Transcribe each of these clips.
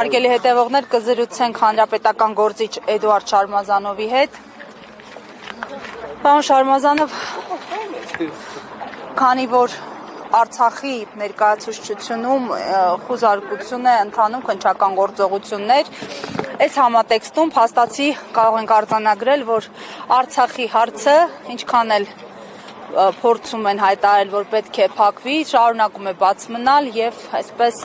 Հարգելի հետևողներ, կզրուցենք հանրապետական գործիչ Էդուարդ Շարմազանովի հետ։ Պարոն Շարմազանով, քանի որ Արցախի ներկայացուցչությունում խուզարկություն է ընթանում քննչական գործողություններ, այս համատեքստում փաստացի կարող ենք արձանագրել, որ Արցախի հարցը, ինչքան էլ փորձում են հայտարարել, որ պետք է փակվի, շարունակում է բաց մնալ եւ այսպես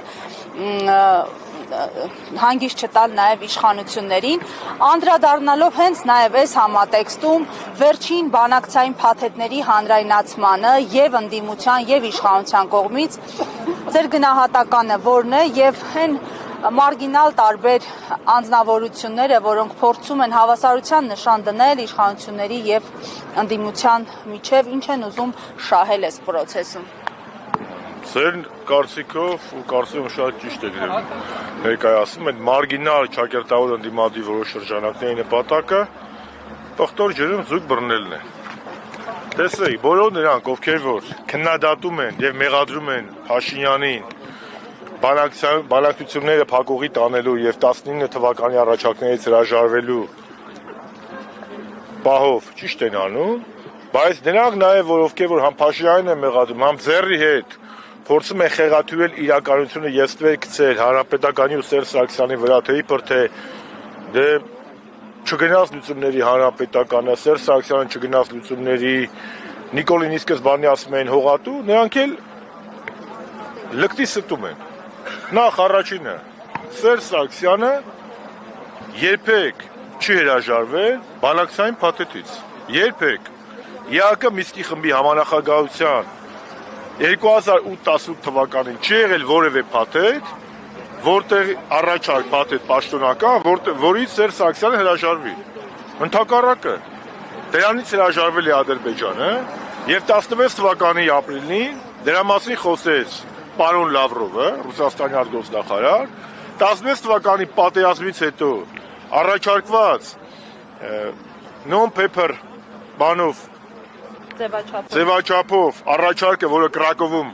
հանգիստ չտալ նաև իշխանություններին, անդրադառնալով հենց նաև այս համատեքստում վերջին բանակցային փաթեթների հանրայնացմանը եւ ընդդիմության եւ իշխանության կողմից ձեր գնահատականը որն է եւ այն մարգինալ տարբեր անձնավորությունները, որոնք փորձում են հավասարության նշան դնել իշխանությունների եւ ընդդիմության միջև, ինչ են ուզում շահել այս process-ում։ Ձեր կարծիքով ու կարծում շատ ճիշտ է գրել ներկայացնում են մարգինալ ճակերտավոր ընդդիմադի որոշ շրջանակների նպատակը տղտոր ջրում զուգ բռնելն է։ Տեսեք, բոլոր նրանք, ովքեր որ քննադատում են եւ մեղադրում են Փաշինյանին բանակցությունները փակուղի տանելու եւ 19 թվականի առաջարկներից հրաժարվելու պահով ճիշտ են անում, բայց նրանք նաեւ որ ովքեր որ համ Փաշինյանին են մեղադրում, համ Ձեռի հետ փորձում է խեղաթյուրել իրականությունը եւ ստվեր գցել Հանրապետականի ու Սերժ Սարգսյանի վրա, թե իբր թե դե չգնաց լուծումների Հանրապետականը, Սերժ Սարգսյանը չգնաց լուծումների, Նիկոլին ի սկզբանե ասում են հողատու, նրանք էլ լկտի ստում են։ Նախ առաջինը Սերժ Սարգսյանը երբեք չի հրաժարվել բանակցային փաթեթից, երբեք ԵԱԿ Միսկի խմբի համանախագահության 2008-18 թվականին չի եղել որևէ փաթեթ, որտեղ առաջարկ փաթեթ պաշտոնական, որից Սերժ Սարգսյանը հրաժարվի։ Ընդհակառակը դրանից հրաժարվել է Ադրբեջանը եւ 16 թվականի ապրիլին դրա մասին խոսեց պարոն Լավրովը, Ռուսաստանի արտգործնախարար, 16 թվականի պատերազմից հետո առաջարկված non-paper բանով ձևաչափով առաջարկը, որը Կրակովում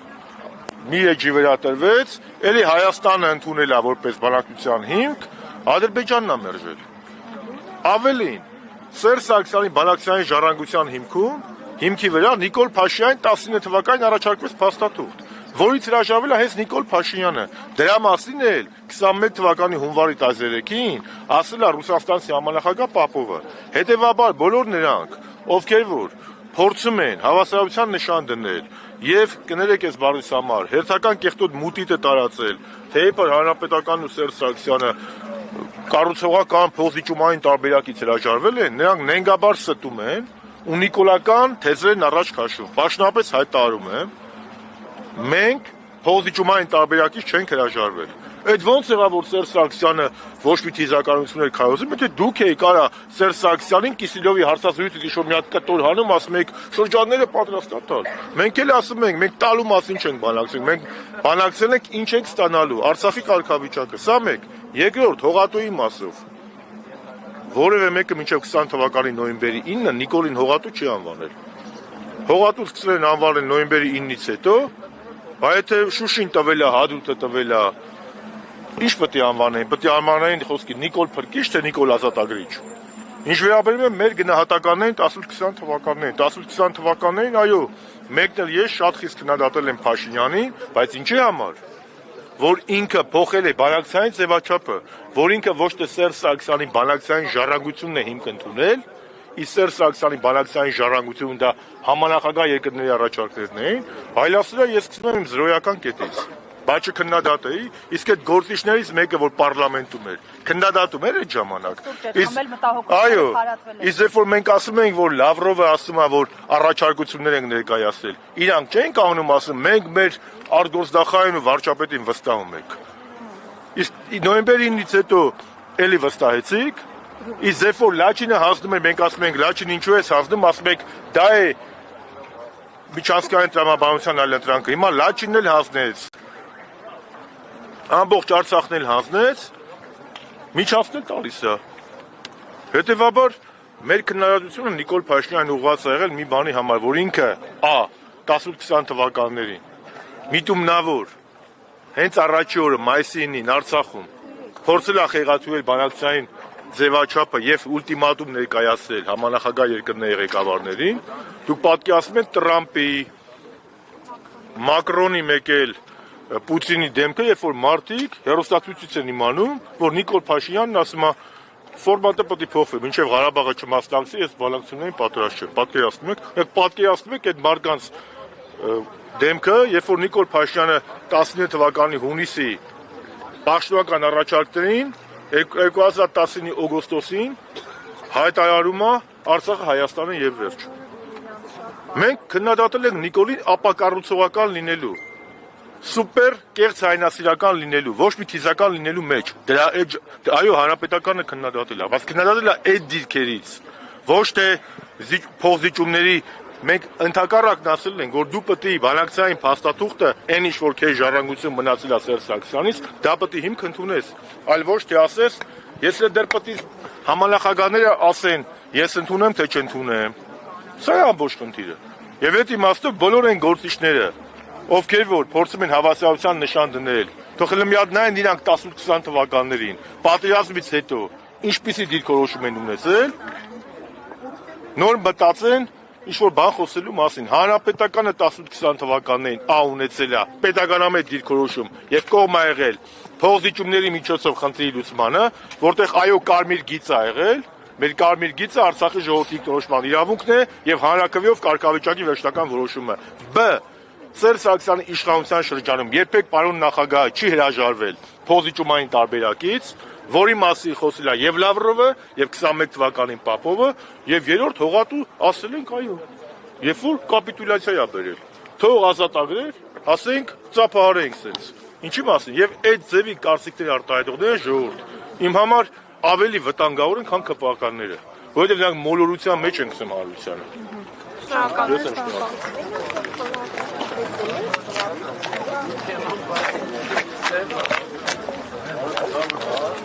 մի էջի վրա տրվեց, էլի Հայաստանը ընդունել է որպես բանակցության հիմք, Ադրբեջանն է մերժել։ Ավելին, Սերժ Սարգսյանի բանակցային ժառանգության հիմքի վրա Նիկոլ Փաշինյանին 19 թվականին առաջարկվեց փաստաթուղթ, որից հրաժարվել է հենց Նիկոլ Փաշինյանը։ Դրա մասին էլ 21 թվականի հունվարի 13-ին ասել է Ռուսաստանի համանախագահ Պապովը։ Հետևաբար բոլոր նրանք, ովքեր որ փորձում են հավասարության նշան դնել եւ կներեք այս բառից համար հերթական կեղտոտ մուտիտը տարածել, թե իբր Հանրապետական ու Սերժ Սարգսյանը կառուցողական փոխզիջումային տարբերակից հրաժարվել են, նրանք նենգաբար ստում են ու նիկոլական թեզերն առաջ քաշում։ Պաշտոնապես հայտարարում եմ, մենք փոխզիջումային տարբերակից չենք հրաժարվել։ Այդ ոնց եղավ որ Սերժ Սարգսյանը ոչ մի թիզականություն էր քայլում, եթե դուք եք արա Սերժ Սարգսյանին Կիսիլյովի հարցազրույցից իշոր մի հատ կտոր հանում, ասում եք շրջանները պատրաստատալ։ Մենք էլ ասում ենք, մենք տալու մասին չենք բանակցում, մենք բանակցել ենք ինչ ենք ստանալու, Արցախի կարգավիճակը, սա մեկ։ Երկրորդ հողատուի մասով։ Որևէ մեկը մինչև 20 թվականի նոյեմբերի 9-ը Նիկոլին հողատու չի անվանել։ Հողատու սկսել են անվանել նոյեմբերի 9-ից հետո, բայց եթե Շուշին տվել է, Հադրութը տվել է, ինչ պետք է անվանեն, պետք է անվանեն խոսքի Նիկոլ Փրկիչ, թե Նիկոլ Ազատագրիչ։ Ինչ վերաբերում է մեր գնահատականներին 18-20 թվականներին, 18-20 թվականներին, այո, մեկն էլ ես շատ խիստ քննադատել եմ Փաշինյանին, բայց ինչի համար, որ ինքը փոխել է բանակցային ձևաչափը, որ ինքը ոչ թե Սերժ Սարգսյանի բանակցային ժառանգությունն է հիմք ընդունել, իսկ Սերժ Սարգսյանի բանակցային ժառանգությունը դա համանախագահ երկրների առաջարկներն էին, այլ ասել է ես սկսում եմ իմ զրոյական կետից։ Բայց չքննադատեի, իսկ այդ գործիչներից մեկը, որ պարլամենտում էր, քննադատում էր այդ ժամանակ։ Այո, իսկ երբ որ մենք ասում ենք, որ Լավրովը ասում է, որ առաջարկություններ ենք ներկայացրել, իրանք չեն կանոնում ասում, մենք մեր արտգործնախարարին ու վարչապետին վստահում ենք։ Իսկ նոյեմբերի 9-ից հետո էլի վստահեցիք, իսկ երբ որ Լաչինը հանձնում էր, մենք ասում ենք Լաչին ինչու է հանձնում, ասում եք դա է միջազգային տրամաբանության այլընտրանքը։ Հիմա Լաչինն էլ հանձնեց։ Ամբողջ Արցախն էլ հանձնեց, միջանցն էլ տալիս է։ Հետևաբար մեր քննադատությունը Նիկոլ Փաշինյանին ուղղված է եղել մի բանի համար, որ ինքը 18-20 թվականներին միտումնավոր հենց առաջի օրը մայիսի 9-ին Արցախում փորձել է խեղաթյուրել բանակցային ձևաչափը եւ ուլտիմատում ներկայացրել համանախագահ երկրների ղեկավարներին, դուք պատկերացնում եք Տրամպի, Մակրոնի մեկ էլ Պուտինի դեմքը, երբ որ մարդիկ հեռուստացույցից են իմանում, որ Նիկոլ Փաշինյանն ասում է ֆորմատը պետք է փոխվի, մինչև Ղարաբաղը չմասնակցի, ես բանակցություններին պատրաստ չեմ։ Պատկերացնում եք այդ մարդկանց դեմքը, երբ որ Նիկոլ Փաշինյանը 19 թվականի հունիսի պաշտոնական առաջարկներին 2019-ի օգոստոսին հայտարարում է Արցախը Հայաստանը եւ վերջ։ Մենք քննադատել ենք Նիկոլին ապակառուցողական լինելու, սուպեր կեղծ հայնասիրական լինելու, ոչ մի թիզական լինելու մեջ։ Այո, հանրապետականը քննադատել է, բայց քննադատել է այդ դիրքերից, ոչ թե փոխզիջումների։ Մենք ընդհակառակն ասել ենք, որ դու պետք է բանակցային փաստաթուղթը, այն ինչ որ քեզ ժառանգություն մնացել է Սերժ Սարգսյանից, դա պետք է հիմք ընդունես, այլ ոչ թե ասես, ես էլ դեռ պետք է համանախագահները ասեն, ես ընդունեմ թե չընդունեմ։ Սա է ամբողջ խնդիրը։ Եվ այդ իմաստով բոլոր այն գործիչները, ովքեր որ փորձում են հավասարության նշան դնել, թող մի հատ նայեն իրանք 18-20 թվականներին, պատերազմից հետո ինչպիսի դիրքորոշում են ունեցել, նոր մտածեն ինչ-որ բան խոսելու մասին։ Հանրապետականը 18-20 թվականներին ունեցել է պետականամետ դիրքորոշում եւ կողմ ա եղել փոխզիջումների միջոցով խնդրի լուծմանը, որտեղ այո կարմիր գիծ ա եղել, մեր կարմիր գիծը Արցախի ժողովրդի դիրքորոշման իրավունքն է եւ հանրակրվեով կարգավիճակի վերջնական որոշումը։ Բ. Սերժ Սարգսյանի իշխանության շրջանում երբեք պարոն նախագահը չի հրաժարվել փոխզիջումային տարբերակից, որի մասին խոսել է եւ Լավրովը, եւ 21 թվականին Պապովը, եւ երրորդ հողատու ասել ենք այո։ Երբ որ կապիտուլյացիա է բերել, թող ազատագրեր, ասենք ծափահարենք սենց։ Ինչի մասին։ Եվ այդ ձևի կարծիքների արտահայտողները ժողովուրդ իմ համար ավելի վտանգավոր են, քան ԿՊԱ-ականները, որովհետեւ նրանք մոլորության մեջ են գցում հանրությանը։ Շնորհակալ եմ։